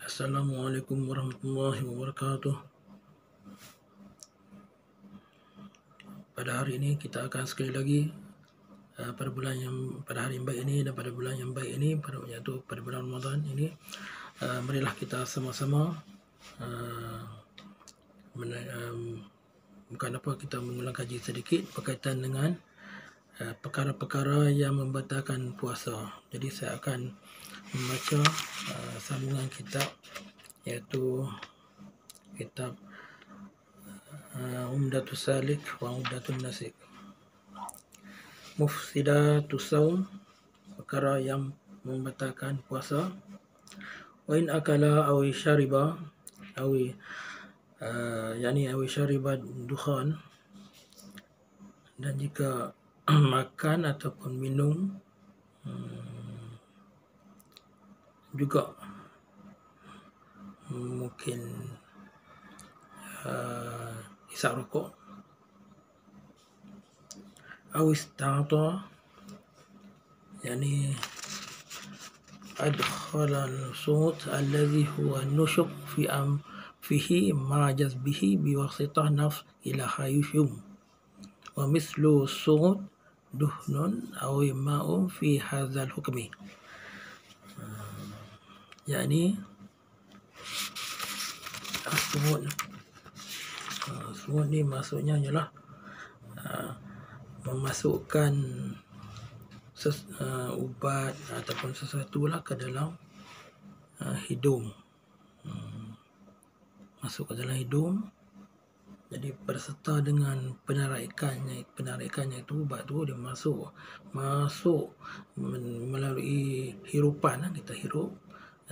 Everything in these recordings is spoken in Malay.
Assalamualaikum warahmatullahi wabarakatuh. Pada hari ini kita akan sekali lagi pada hari yang baik ini dan pada bulan yang baik ini, iaitu pada bulan Ramadan ini, marilah kita sama-sama bukan apa, kita mengulang kaji sedikit berkaitan dengan perkara-perkara yang membatalkan puasa. Jadi saya akan membaca sambungan kitab, iaitu kitab Umdatus Salik wa Umdatun Nasik. Mufsidatus Saum, perkara yang membatalkan puasa. Wa in akala aw syariba aw aw syariba dukhan, dan jika makan ataupun minum juga mungkin isap rokok, awistata, adkhala al-sut alladhi huwa nushuk fi fihi ma jazbihi biwasitah nafs ila hayushum, wa mislu sut duhnun aw ma'un fi hadzal hukmi. Semut ni maksudnya ialah memasukkan ubat ataupun sesuatu lah ke dalam hidung, masuk ke dalam hidung. Jadi berserta dengan penarikannya itu, ubat tu dia masuk melalui hirupan, kita hirup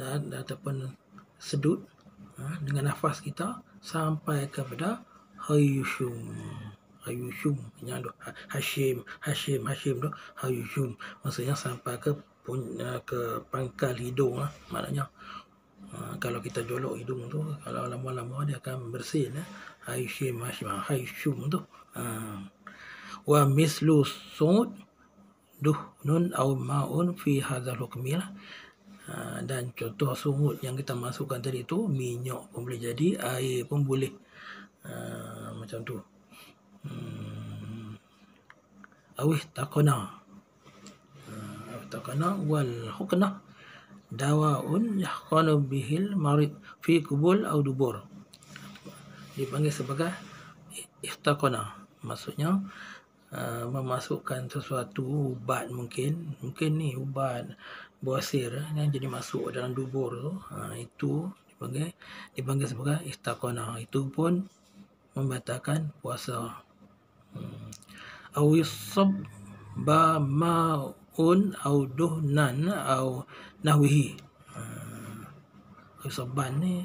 ataupun sedut dengan nafas kita sampai kepada hayushum, Hashim tu hayushum, maksudnya sampai ke pangkal hidung lah, maknanya kalau kita jolok hidung tu, kalau lama-lama dia akan bersin, hayushum tu. Wa mislu sud duhnun aw ma'un fi hadzal hukmi lah. Dan contoh sungut yang kita masukkan tadi tu, minyak pun boleh jadi, air pun boleh, macam tu. Awih taqana wal huknah dawaun yahqanu bihil marid fi kubul au dubur, dipanggil sebagai iftaqana, maksudnya memasukkan sesuatu ubat, mungkin ni ubat buasir yang jadi masuk dalam dubur tu, itu dipanggil sebagai iftaqana. Itu pun membatalkan puasa. Awisab ba ma'un au duhnan au nahwihi. Saban ni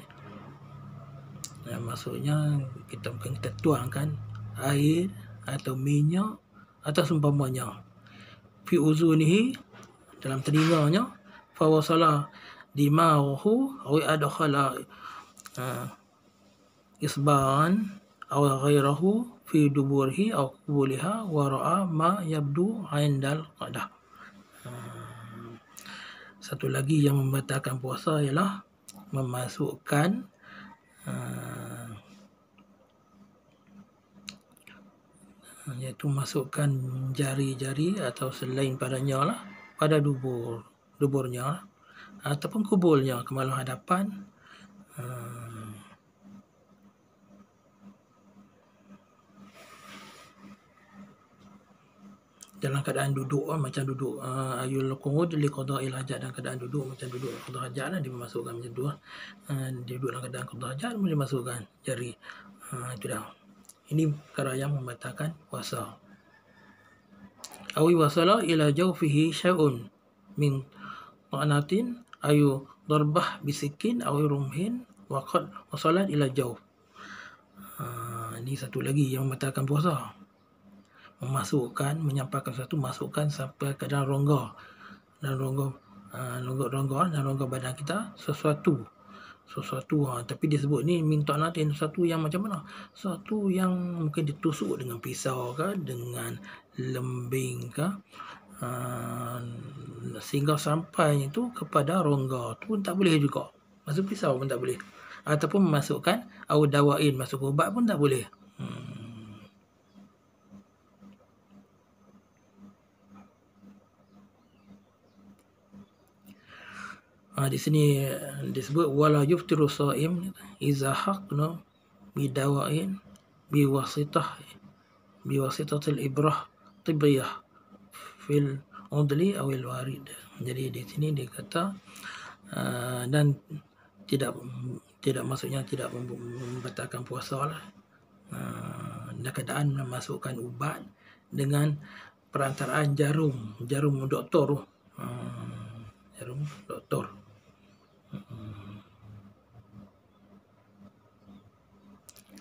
maksudnya kita tuangkan air atau minyak atau seumpamanya fi uzunihi, dalam telinganya, fa wasala dima'uhu aw adkhala isban aw ghairahu fi duburihi aw qubuliha wa ra'a ma yabdu 'indal qadah. Satu lagi yang membatalkan puasa ialah memasukkan iaitu masukkan jari-jari atau selain padanya lah pada duburnya lah, ataupun kubulnya, kemaluan hadapan. Dalam keadaan duduk, macam duduk ayul qud li qada'il hajat, dalam keadaan duduk macam duduk qada hajat lah, dia memasukkan macam tu lah. Dia duduk dalam keadaan qada hajat, boleh masukkan jari. Itu dah. Ini perkara yang membatalkan puasa. Awi wasala ila jawfihi syai'un min ta'natin ayu darbah bisikin awi rumhin wa qad wasalat ila jawf. Ini satu lagi yang membatalkan puasa. Menyampaikan sesuatu, masukkan sampai ke dalam rongga badan kita, sesuatu tapi disebut ni min ta'natin, sesuatu yang macam mana? Sesuatu yang mungkin ditusuk dengan pisau ke, dengan lembing ke, sehingga sampai itu kepada rongga tu pun tak boleh juga. Masuk pisau pun tak boleh. Ataupun memasukkan dawain, masuk ubat pun tak boleh. Di sini disebut wala yuftiru shaim iza haqna bidawain biwasitatil ibrah tibbiyah fil udli awil warid. Jadi di sini dia kata dan tidak maksudnya tidak membatalkan puasa lah. Dalam keadaan memasukkan ubat dengan perantaraan jarum doktor. Jarum doktor.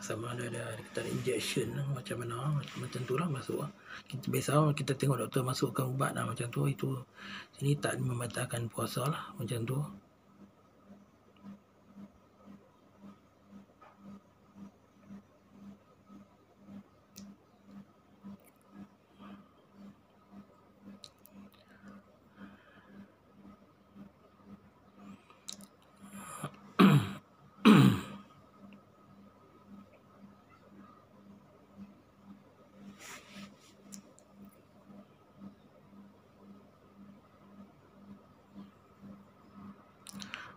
Sama ada kita injection macam mana, macam tu lah masuk. Kita biasa kita tengok doktor masukkan ubat lah macam tu. Itu sini tak membatalkan puasa lah macam tu.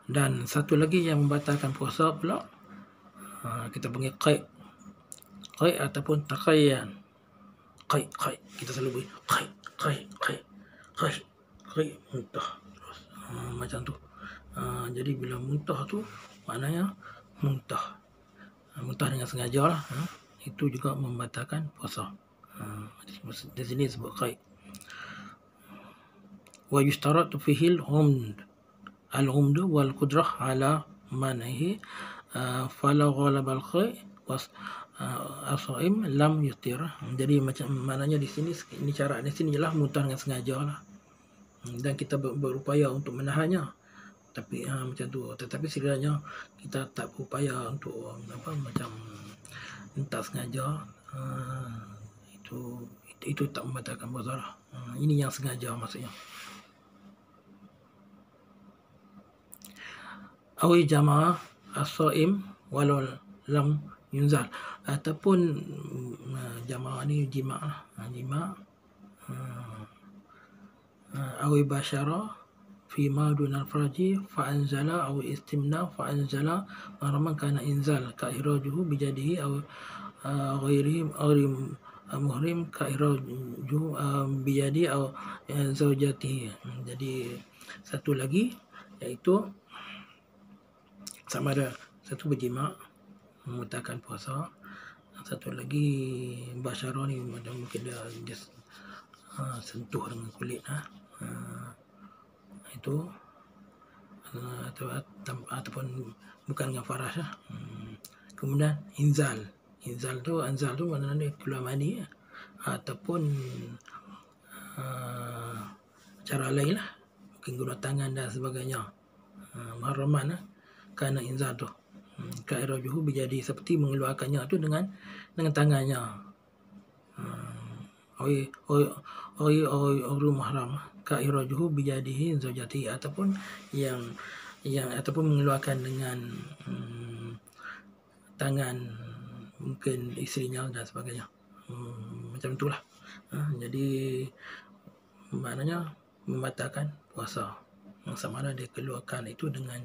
Dan satu lagi yang membatalkan puasa pula, kita panggil qaid ataupun taqayyan. Qaid kita selalu bunyi qaid muntah terus macam tu. Jadi bila muntah tu maknanya muntah dengan sengaja lah. Itu juga membatalkan puasa. Di sini sebut qaid. Wa yushtaratu fihi al-umd wal qudrah ala manhi fala ghalab al-qaid was as-shaim lam yutir. Jadi macam maknanya di sini, ini cara di sini ialah muntah dengan sengaja lah. Dan kita berupaya untuk menahannya. Tapi macam tu. Tetapi sekiranya kita tak berupaya untuk macam tak sengaja, itu tak membatalkan puasa lah. Ini yang sengaja maksudnya. Awi jamaah as-shaim walau lam yunzal, ataupun jamaah ni jima' lah. Awi basyara fi ma dunal farji fa anzala aw istimna fa anzala mahraman kana inzal ka irajuhu bijadihi aw ghairi muhrim ka irajuhu bijadi aw zaujatihi. Jadi satu lagi iaitu sama ada satu berjima' membatalkan puasa, satu lagi basyara ni mungkin dia sentuh dengan kulit itu ataupun bukan dengan farash lah. Kemudian anzal tu maknanya keluar mani ataupun cara lain lah, mungkin guna tangan dan sebagainya. Mahraman lah kerana inzal tu kairajuhu menjadi seperti mengeluarkannya tu dengan tangannya. Oi mahram kairajuhu bijadihi zaujati, ataupun yang ataupun mengeluarkan dengan tangan mungkin isterinya dan sebagainya. Macam itulah. Jadi maknanya membatalkan puasa. Sama ada dia keluarkan itu dengan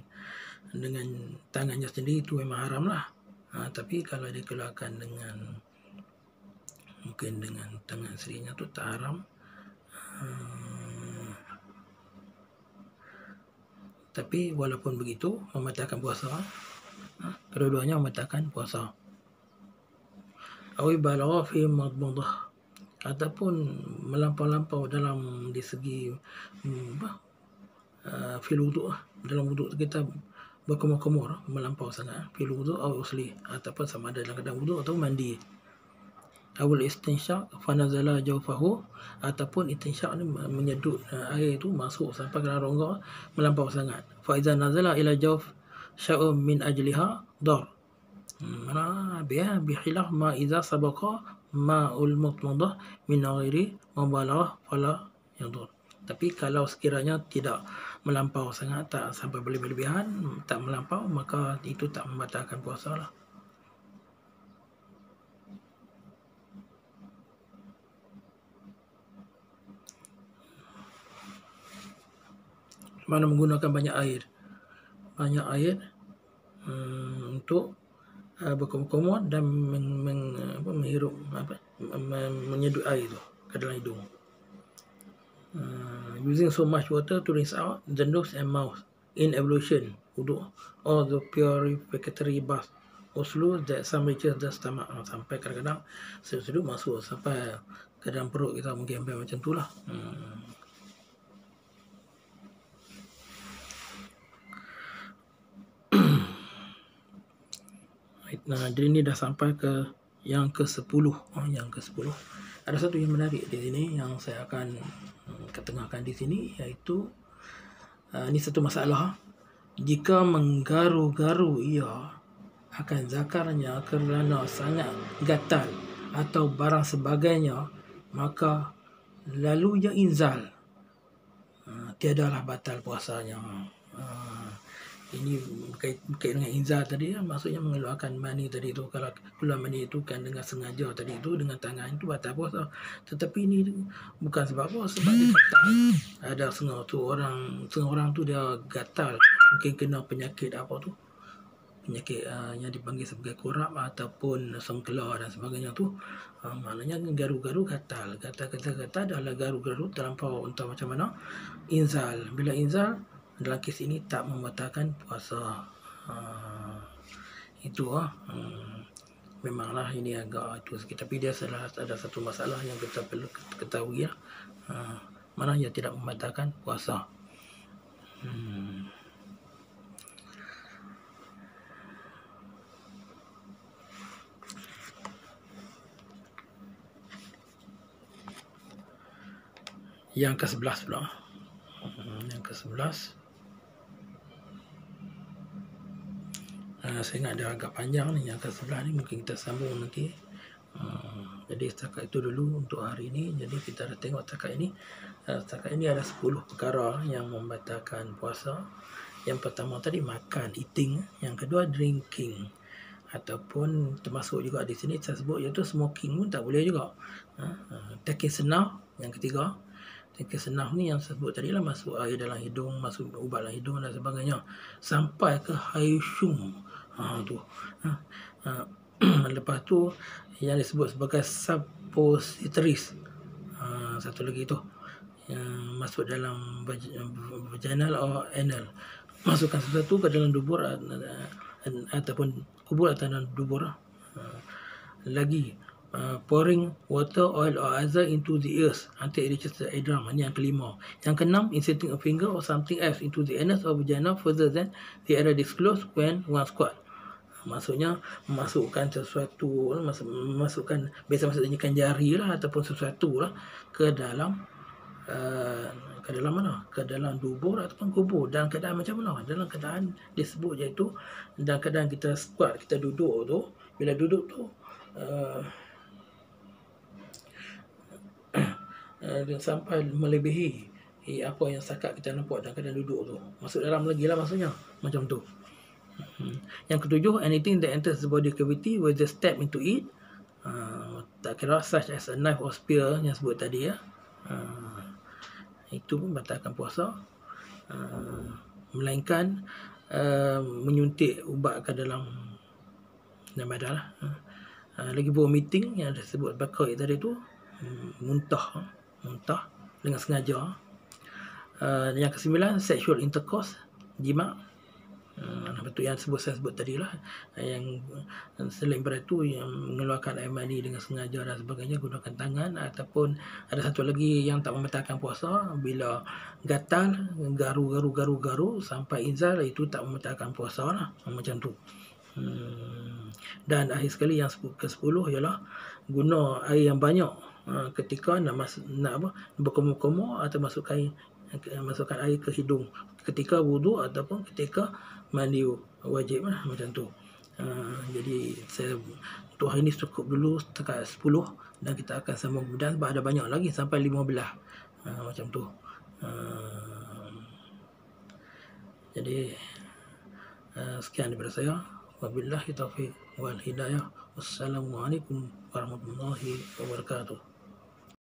tangannya sendiri, itu memang haram lah. Tapi kalau dia keluarkan dengan mungkin dengan tangan isterinya tu tak haram. Tapi walaupun begitu membatalkan puasa. Kedua-duanya membatalkan puasa. Awi balagha fi madmadah, ataupun melampau-lampau dalam di segi fil wudu', dalam wudu' kita berkumur-kumur melampau sangat fil wudu' atau usli, ataupun sama ada dalam keadaan wudu' atau mandi. Awal istinsyaq fa nazala jawfahu, ataupun istinsyaq ni menyedut air itu masuk sampai ke dalam rongga melampau sangat. Fa iza nazala ila jawf sya'um min ajliha dar. Mana bihilaf ma iza sabaqa ma'ul mutmadah min ghairi mubalaghah fala contoh. Tapi kalau sekiranya tidak melampau sangat, tak sampai berlebihan, tak melampau, maka itu tak membatalkan puasa lah. Mana menggunakan banyak air untuk berkumur-kumur dan menghirup menyedut air tu ke dalam hidung. Using so much water to rinse out the nose and mouth in ablution, wuduk, or the purificatory bath, or slow that some reaches the stomach. Sampai kadang-kadang sedut masuk sampai ke dalam perut kita, mungkin sampai macam tu lah. Nah, jadi ni dah sampai ke yang ke-10. Yang ke-10. Ada satu yang menarik di sini yang saya akan ketengahkan di sini, iaitu ini satu masalah. Jika menggaru-garu ia akan zakarnya kerana sangat gatal atau barang sebagainya, maka lalu ia inzal, tiadalah batal puasanya. Ini berkait dengan inzal tadi, maksudnya mengeluarkan mani tadi tu. Kalau keluar mani itu kan dengan sengaja tadi tu, dengan tangan itu batal puasa. Tetapi ini bukan sebab apa, sebab dia gatal. Ada setengah orang tu dia gatal, mungkin kena penyakit apa tu, penyakit yang dipanggil sebagai kurap ataupun sengkelar dan sebagainya tu. Maknanya garu-garu gatal adalah garu-garu terlampau entah macam mana, inzal. Bila inzal, dalam kes ini tak membatalkan puasa. Itu memanglah ini agak itu sikit, tapi dia ada satu masalah yang kita perlu ketahui lah. Mana ia tidak membatalkan puasa. Yang ke-11 pula. Yang ke-11, saya ingat dia agak panjang ni. Yang ke-11 ni mungkin kita sambung nanti. Jadi setakat itu dulu untuk hari ini. Jadi kita dah tengok setakat ini. Setakat ini ada 10 perkara yang membatalkan puasa. Yang pertama tadi makan, eating. Yang kedua drinking, ataupun termasuk juga di sini saya sebut, iaitu smoking pun tak boleh juga. Taking senah, yang ketiga. Taking senah ni yang saya sebut tadi lah, masuk air dalam hidung, masuk ubat dalam hidung dan sebagainya, sampai ke haishum. Lepas tu yang disebut sebagai suppositories. Satu lagi tu yang masuk dalam vaginal or anal, masukkan sesuatu ke dalam dubur ataupun kubur atau dalam dubur. Lagi pouring water, oil or other into the ears until it reaches the eardrum. Ini yang kelima. Yang keenam, inserting a finger or something else into the anus or vagina further than the area disclosed when one squat. Maksudnya memasukkan sesuatu, memasukkan, biasa maksudnya jari lah ataupun sesuatu lah ke dalam mana? Ke dalam dubur ataupun kubur. Dalam keadaan macam mana? Dalam keadaan disebut iaitu dalam keadaan kita squat, kita duduk tu. Bila duduk tu sampai melebihi apa yang setakat kita nampak dalam keadaan duduk tu, masuk dalam lagi lah maksudnya, macam tu. Yang ketujuh, anything that enters the body cavity will just step into it, tak kira such as a knife or spear yang sebut tadi ya. Itu pun batalkan puasa. Melainkan menyuntik ubat ke dalam badan lah. Lagi vomiting yang disebut bakar tadi tu, muntah dengan sengaja. Yang ke-9, sexual intercourse, jima. Betul yang saya sebut tadi lah. Yang selain daripada itu, yang mengeluarkan air mani dengan sengaja dan sebagainya, gunakan tangan. Ataupun ada satu lagi yang tak membatalkan puasa, bila gatal, garu sampai inzal, itu tak membatalkan puasa lah, macam tu. Dan akhir sekali yang ke-10 ialah guna air yang banyak ketika nak berkumur-kumur atau masukkan air ke hidung ketika wuduk ataupun ketika mandi wajib lah, macam tu. Jadi saya untuk hari ini cukup dulu setakat 10, dan kita akan sambung, dan ada banyak lagi sampai 15. macam tu. Jadi sekian daripada saya. Wabillahi taufiq wal hidayah. Wassalamualaikum warahmatullahi wabarakatuh.